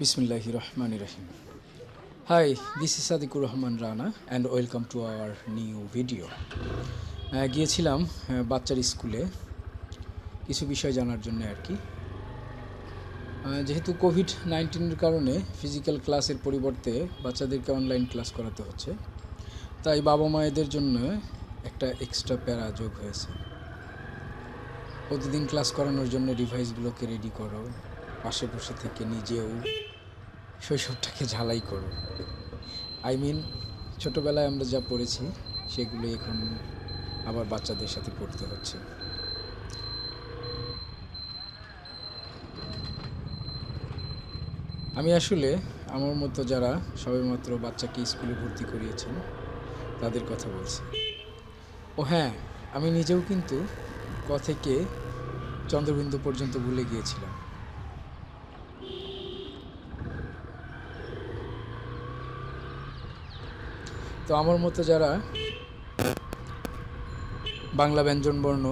Bismillahirrahmanirrahim. Hi, this is Sadikur Rahman Rana and welcome to our new video. গিয়েছিলাম বাচ্চার স্কুলে কিছু বিষয় জানার জন্য আর কি। যেহেতু কোভিড-19 কারণে ফিজিক্যাল ক্লাসের পরিবর্তে বাচ্চাদেরকে অনলাইন ক্লাস করাতে হচ্ছে, তাই বাবা মায়েদের জন্য একটা এক্সট্রা প্যারা যোগ হয়েছে। প্রতিদিন ক্লাস করানোর জন্য ডিভাইসগুলোকে রেডি করো, পাশে বসে থেকে নিজেও শৈশবটাকে ঝালাই করো। ছোটোবেলায় আমরা যা পড়েছি সেগুলো এখন আবার বাচ্চাদের সাথে পড়তে হচ্ছে। আমি আসলে আমার মতো যারা সবেমাত্র বাচ্চাকে স্কুলে ভর্তি করিয়েছেন তাদের কথা বলছি। ও হ্যাঁ, আমি নিজেও কিন্তু ক থেকে চন্দ্রবিন্দু পর্যন্ত ভুলে গিয়েছিলাম। তো আমার মতো যারা বাংলা ব্যঞ্জনবর্ণ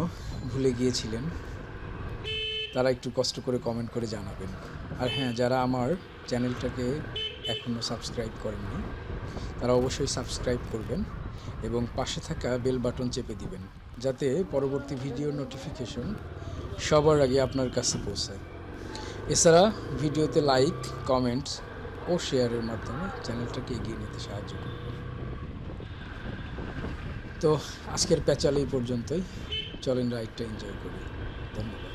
ভুলে গিয়েছিলেন তারা একটু কষ্ট করে কমেন্ট করে জানাবেন। আর হ্যাঁ, যারা আমার চ্যানেলটাকে এখনও সাবস্ক্রাইব করেননি তারা অবশ্যই সাবস্ক্রাইব করবেন এবং পাশে থাকা বেল বাটন চেপে দিবেন, যাতে পরবর্তী ভিডিও নোটিফিকেশন সবার আগে আপনার কাছে পৌঁছায়। এছাড়া ভিডিওতে লাইক, কমেন্টস ও শেয়ারের মাধ্যমে চ্যানেলটাকে এগিয়ে নিতে সাহায্য করবেন। তো আজকের প্যাচাল এই পর্যন্তই। চলেন রাইডটা এনজয় করি। ধন্যবাদ।